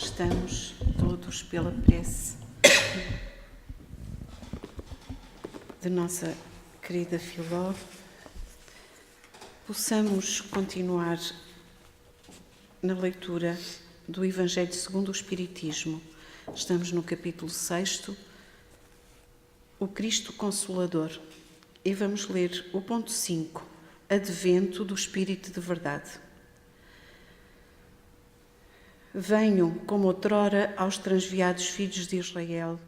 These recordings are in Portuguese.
Estamos todos pela prece de nossa querida Filó, possamos continuar na leitura do Evangelho segundo o Espiritismo. Estamos no capítulo 6, o Cristo Consolador, e vamos ler o ponto 5, Advento do Espírito de Verdade. Venho, como outrora, aos transviados filhos de Israel,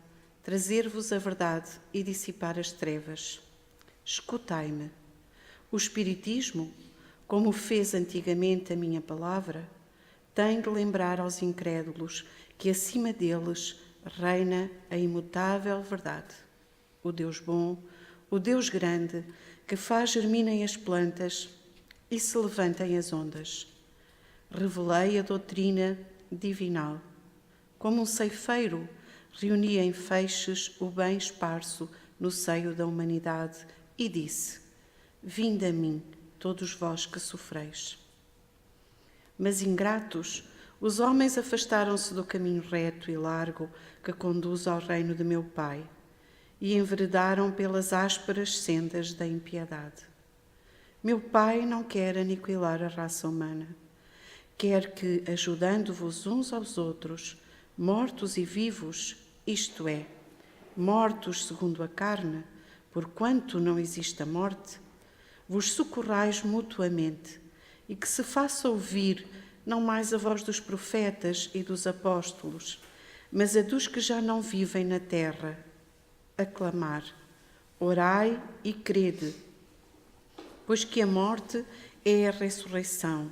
trazer-vos a verdade e dissipar as trevas. Escutai-me. O Espiritismo, como fez antigamente a minha palavra, tem de lembrar aos incrédulos que acima deles reina a imutável verdade. O Deus bom, o Deus grande, que faz germinem as plantas e se levantem as ondas. Revelei a doutrina divinal. Como um ceifeiro, reunia em feixes o bem esparso no seio da humanidade e disse: vinde a mim, todos vós que sofreis. Mas ingratos, os homens afastaram-se do caminho reto e largo que conduz ao reino de meu Pai e enveredaram pelas ásperas sendas da impiedade. Meu Pai não quer aniquilar a raça humana. Quer que, ajudando-vos uns aos outros, mortos e vivos, isto é, mortos segundo a carne, porquanto não existe a morte, vos socorrais mutuamente, e que se faça ouvir não mais a voz dos profetas e dos apóstolos, mas a dos que já não vivem na terra, a clamar: orai e crede, pois que a morte é a ressurreição,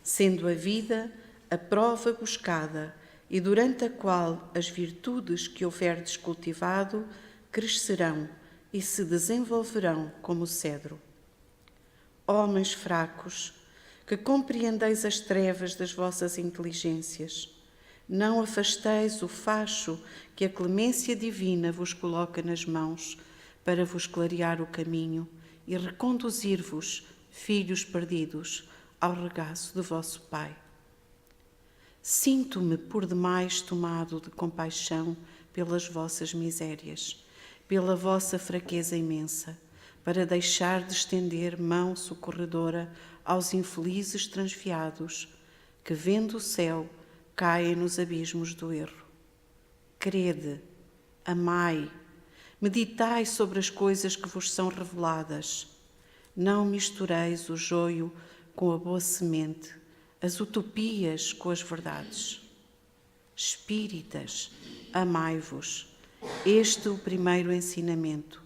sendo a vida a prova buscada e durante a qual as virtudes que houverdes cultivado crescerão e se desenvolverão como o cedro. Homens fracos, que compreendeis as trevas das vossas inteligências, não afasteis o facho que a clemência divina vos coloca nas mãos para vos clarear o caminho e reconduzir-vos, filhos perdidos, ao regaço de vosso Pai. Sinto-me por demais tomado de compaixão pelas vossas misérias, pela vossa fraqueza imensa, para deixar de estender mão socorredora aos infelizes transviados, que, vendo o céu, caem nos abismos do erro. Crede, amai, meditai sobre as coisas que vos são reveladas. Não mistureis o joio com a boa semente, as utopias com as verdades. Espíritas, amai-vos. Este o primeiro ensinamento.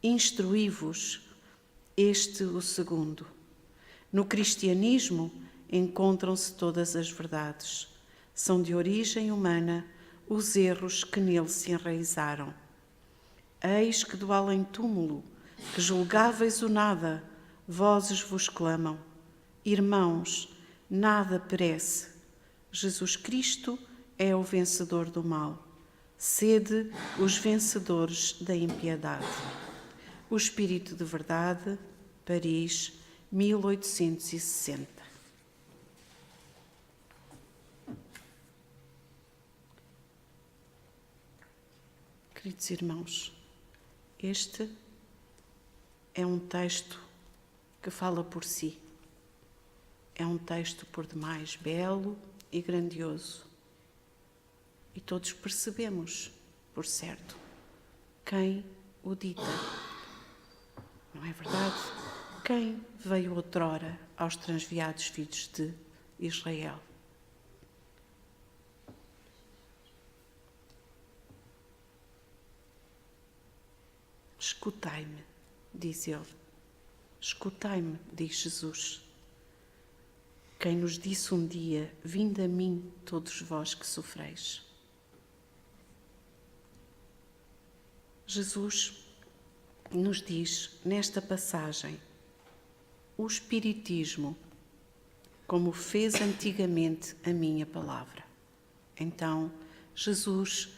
Instruí-vos. Este o segundo. No cristianismo encontram-se todas as verdades. São de origem humana os erros que nele se enraizaram. Eis que do além-túmulo, que julgáveis o nada, vozes vos clamam: irmãos, nada perece. Jesus Cristo é o vencedor do mal. Sede os vencedores da impiedade. O Espírito de Verdade, Paris, 1860. Queridos irmãos, este é um texto que fala por si. É um texto por demais belo e grandioso. E todos percebemos, por certo, quem o dita. Não é verdade? Quem veio outrora aos transviados filhos de Israel? Escutai-me, diz ele. Escutai-me, diz Jesus. Quem nos disse um dia: vinde a mim, todos vós que sofreis. Jesus nos diz nesta passagem: o Espiritismo, como fez antigamente a minha palavra. Então, Jesus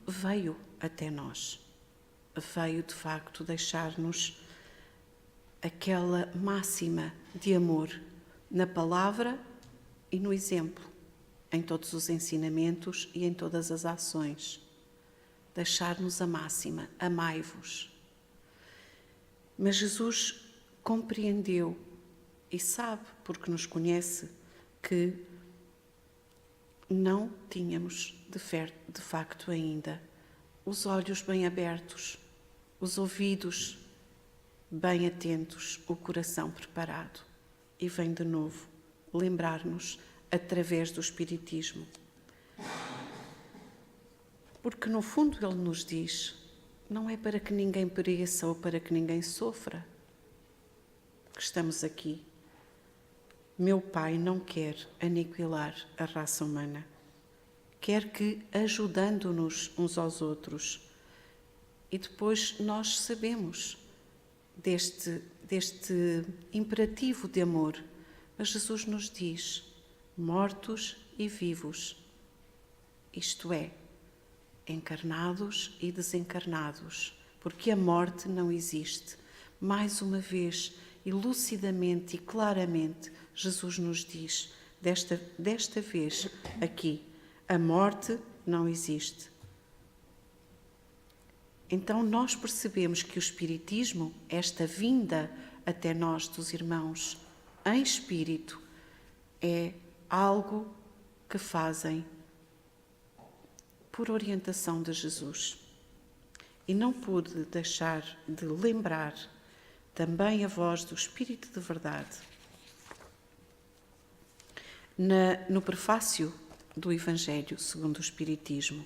veio até nós. Veio, de facto, deixar-nos aquela máxima de amor na palavra e no exemplo. em todos os ensinamentos e em todas as ações. Deixar-nos a máxima, amai-vos. Mas Jesus compreendeu e sabe, porque nos conhece, que não tínhamos de facto ainda os olhos bem abertos, os ouvidos bem atentos, o coração preparado. E vem de novo lembrar-nos através do Espiritismo. Porque no fundo ele nos diz, não é para que ninguém pereça ou para que ninguém sofra que estamos aqui. Meu Pai não quer aniquilar a raça humana. Quer que, ajudando-nos uns aos outros, e depois nós sabemos deste imperativo de amor, mas Jesus nos diz, mortos e vivos, isto é, encarnados e desencarnados, porque a morte não existe. Mais uma vez, e lucidamente e claramente, Jesus nos diz, desta vez aqui, a morte não existe. Então nós percebemos que o Espiritismo, esta vinda até nós dos irmãos em espírito, é algo que fazem por orientação de Jesus. E não pude deixar de lembrar também a voz do Espírito de Verdade. No prefácio do Evangelho segundo o Espiritismo,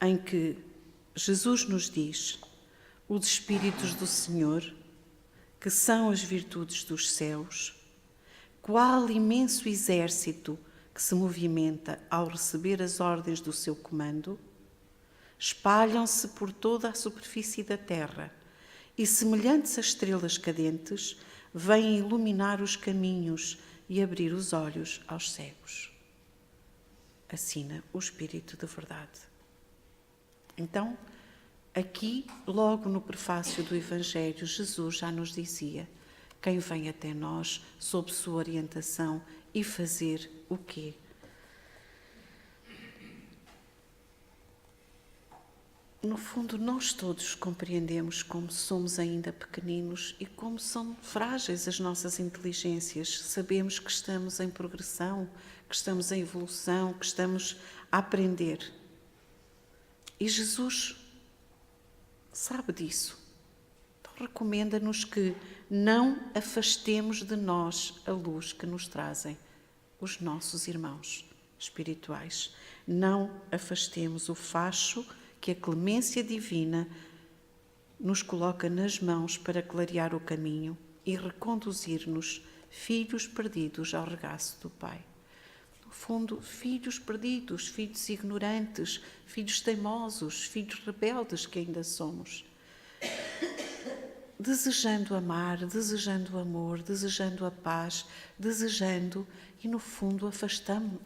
em que Jesus nos diz, os Espíritos do Senhor, que são as virtudes dos céus, qual imenso exército que se movimenta ao receber as ordens do seu comando, espalham-se por toda a superfície da terra e, semelhantes a estrelas cadentes, vêm iluminar os caminhos e abrir os olhos aos cegos. Assina o Espírito de Verdade. Então, aqui, logo no prefácio do Evangelho, Jesus já nos dizia, quem vem até nós, sob sua orientação, e fazer o quê? No fundo, nós todos compreendemos como somos ainda pequeninos e como são frágeis as nossas inteligências. Sabemos que estamos em progressão, que estamos em evolução, que estamos a aprender. E Jesus sabe disso. Então recomenda-nos que não afastemos de nós a luz que nos trazem os nossos irmãos espirituais. Não afastemos o facho que a clemência divina nos coloca nas mãos para clarear o caminho e reconduzir-nos, filhos perdidos, ao regaço do Pai. No fundo, filhos perdidos, filhos ignorantes, filhos teimosos, filhos rebeldes que ainda somos. Desejando amar, desejando o amor, desejando a paz, desejando e, no fundo,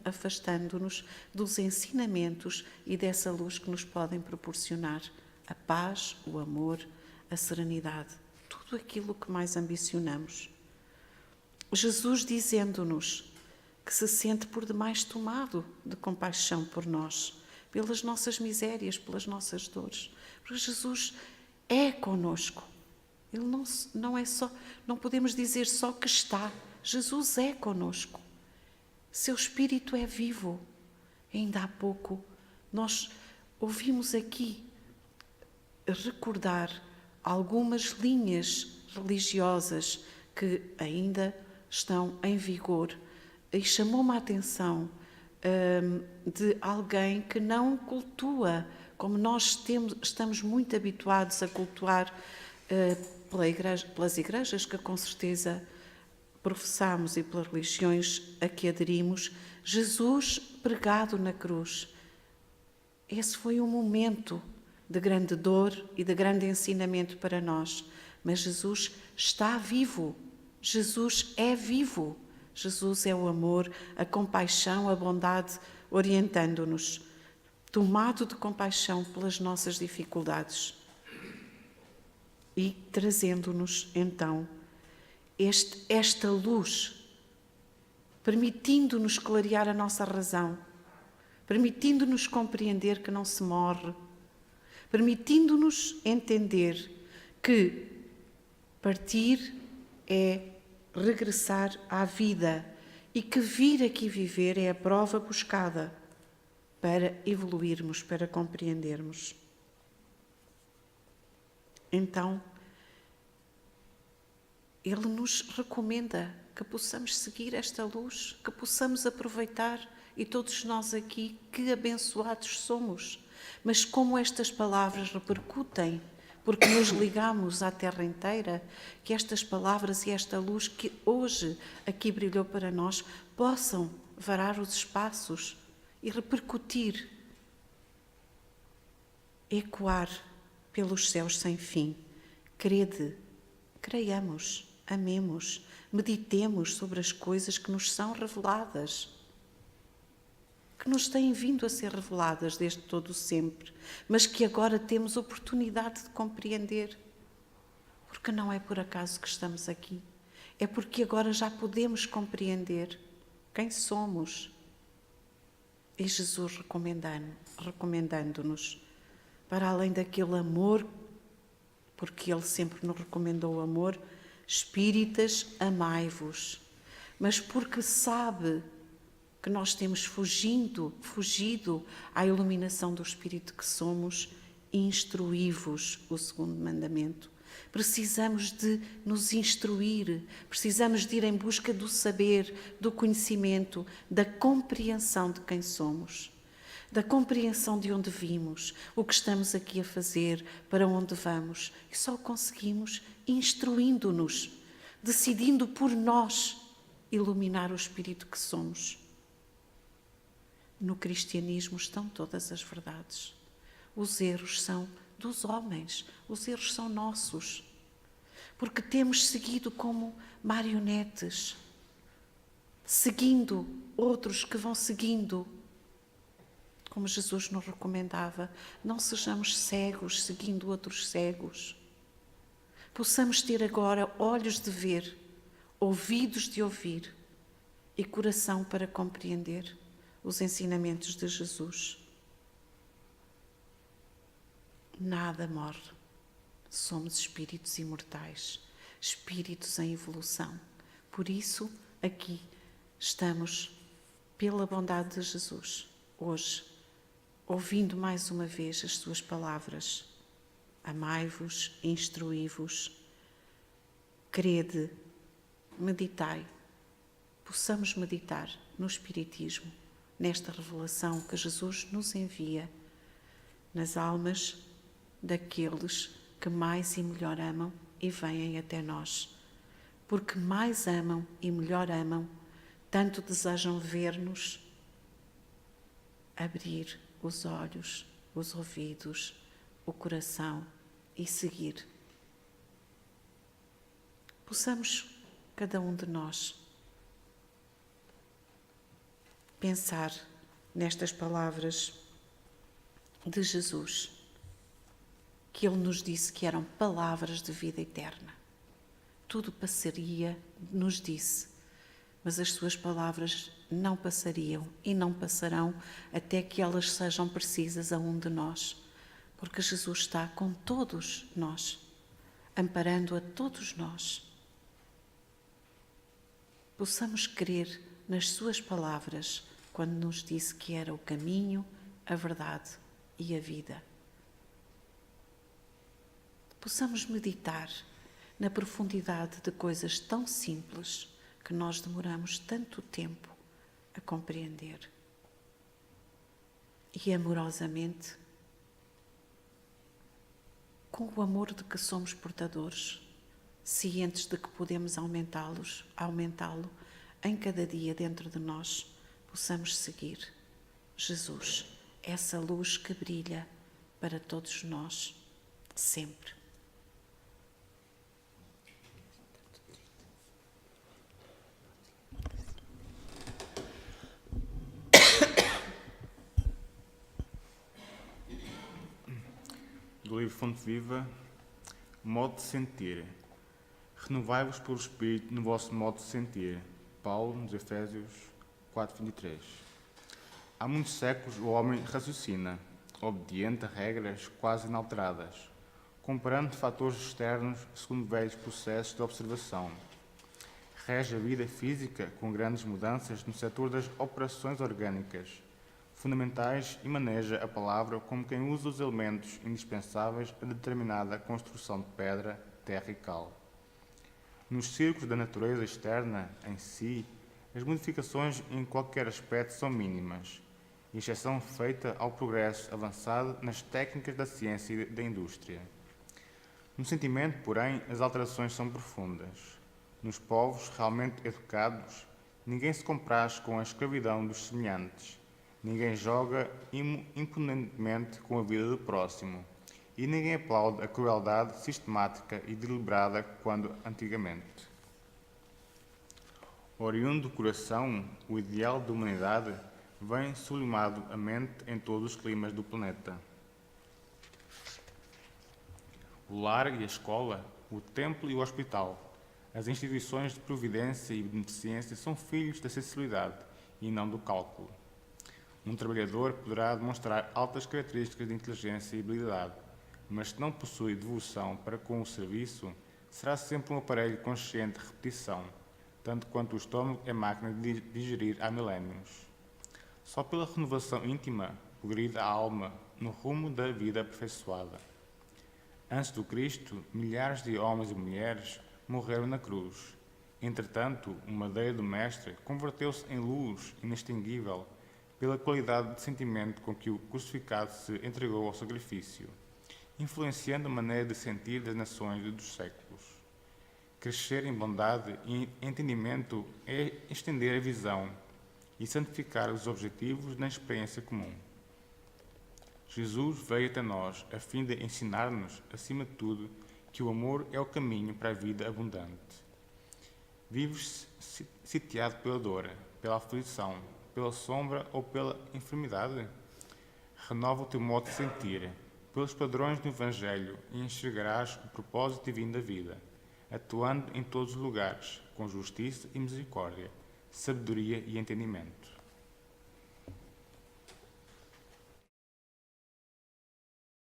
afastando-nos dos ensinamentos e dessa luz que nos podem proporcionar a paz, o amor, a serenidade, tudo aquilo que mais ambicionamos. Jesus dizendo-nos que se sente por demais tomado de compaixão por nós, pelas nossas misérias, pelas nossas dores, porque Jesus é conosco. Ele não é só, não podemos dizer só que está. Jesus é conosco. Seu Espírito é vivo. Ainda há pouco nós ouvimos aqui recordar algumas linhas religiosas que ainda estão em vigor. E chamou-me a atenção de alguém que não cultua, como nós estamos muito habituados a cultuar pelas igrejas que com certeza professamos e pelas religiões a que aderimos, Jesus pregado na cruz. Esse foi um momento de grande dor e de grande ensinamento para nós. Mas Jesus está vivo. Jesus é vivo. Jesus é o amor, a compaixão, a bondade, orientando-nos, tomado de compaixão pelas nossas dificuldades e trazendo-nos, então, esta luz, permitindo-nos clarear a nossa razão, permitindo-nos compreender que não se morre, permitindo-nos entender que partir é regressar à vida e que vir aqui viver é a prova buscada para evoluirmos, para compreendermos. Então, Ele nos recomenda que possamos seguir esta luz, que possamos aproveitar, e todos nós aqui, que abençoados somos. Mas como estas palavras repercutem, porque nos ligamos à terra inteira, que estas palavras e esta luz que hoje aqui brilhou para nós possam varar os espaços e repercutir, ecoar pelos céus sem fim. Crede, creiamos, amemos, meditemos sobre as coisas que nos são reveladas, que nos têm vindo a ser reveladas desde todo o sempre, mas que agora temos oportunidade de compreender. Porque não é por acaso que estamos aqui, é porque agora já podemos compreender quem somos. E Jesus recomendando-nos, para além daquele amor, porque Ele sempre nos recomendou o amor, espíritas, amai-vos, mas porque sabe que nós temos fugido à iluminação do Espírito que somos, instruí-vos, o segundo mandamento. Precisamos de nos instruir, precisamos de ir em busca do saber, do conhecimento, da compreensão de quem somos, da compreensão de onde vimos, o que estamos aqui a fazer, para onde vamos. E só conseguimos instruindo-nos, decidindo por nós iluminar o Espírito que somos. No cristianismo estão todas as verdades. Os erros são dos homens, os erros são nossos, porque temos seguido como marionetes, seguindo outros que vão seguindo. Como Jesus nos recomendava, não sejamos cegos seguindo outros cegos. Possamos ter agora olhos de ver, ouvidos de ouvir e coração para compreender os ensinamentos de Jesus. Nada morre. Somos espíritos imortais, espíritos em evolução. Por isso, aqui estamos, pela bondade de Jesus, hoje, ouvindo mais uma vez as suas palavras. Amai-vos, instruí-vos, crede, meditai. Possamos meditar no Espiritismo, nesta revelação que Jesus nos envia nas almas daqueles que mais e melhor amam e vêm até nós. Porque mais amam e melhor amam, tanto desejam ver-nos, abrir os olhos, os ouvidos, o coração e seguir. Possamos, cada um de nós, pensar nestas palavras de Jesus, que Ele nos disse que eram palavras de vida eterna. Tudo passaria, nos disse, mas as suas palavras não passariam e não passarão até que elas sejam precisas a um de nós, porque Jesus está com todos nós, amparando a todos nós. Possamos crer nas suas palavras quando nos disse que era o caminho, a verdade e a vida. Possamos meditar na profundidade de coisas tão simples que nós demoramos tanto tempo a compreender. E amorosamente, com o amor de que somos portadores, cientes de que podemos aumentá-lo em cada dia dentro de nós, possamos seguir Jesus, essa luz que brilha para todos nós, sempre. Do livro Fonte Viva, modo de sentir. Renovai-vos pelo Espírito no vosso modo de sentir. Paulo, nos Efésios 4:23. Há muitos séculos o homem raciocina, obediente a regras quase inalteradas, comparando fatores externos segundo velhos processos de observação. Rege a vida física com grandes mudanças no setor das operações orgânicas, fundamentais, e maneja a palavra como quem usa os elementos indispensáveis a determinada construção de pedra, terra e cal. Nos círculos da natureza externa, em si, as modificações em qualquer aspecto são mínimas, exceção feita ao progresso avançado nas técnicas da ciência e da indústria. No sentimento, porém, as alterações são profundas. Nos povos realmente educados, ninguém se compraz com a escravidão dos semelhantes, ninguém joga impunemente com a vida do próximo, e ninguém aplaude a crueldade sistemática e deliberada quando antigamente. Oriundo do coração, o ideal da humanidade vem sublimado à mente em todos os climas do planeta. O lar e a escola, o templo e o hospital, as instituições de providência e beneficência são filhos da sensibilidade e não do cálculo. Um trabalhador poderá demonstrar altas características de inteligência e habilidade, mas se não possui devoção para com o serviço, será sempre um aparelho consciente de repetição, tanto quanto o estômago é máquina de digerir há milénios. Só pela renovação íntima progride a alma no rumo da vida aperfeiçoada. Antes do Cristo, milhares de homens e mulheres morreram na cruz. Entretanto, o madeiro do Mestre converteu-se em luz inextinguível pela qualidade de sentimento com que o crucificado se entregou ao sacrifício, influenciando a maneira de sentir das nações e dos séculos. Crescer em bondade e entendimento é estender a visão e santificar os objetivos na experiência comum. Jesus veio até nós a fim de ensinar-nos, acima de tudo, que o amor é o caminho para a vida abundante. Vives sitiado pela dor, pela aflição, pela sombra ou pela enfermidade? Renova o teu modo de sentir, pelos padrões do Evangelho, e enxergarás o propósito divino da vida, atuando em todos os lugares, com justiça e misericórdia, sabedoria e entendimento.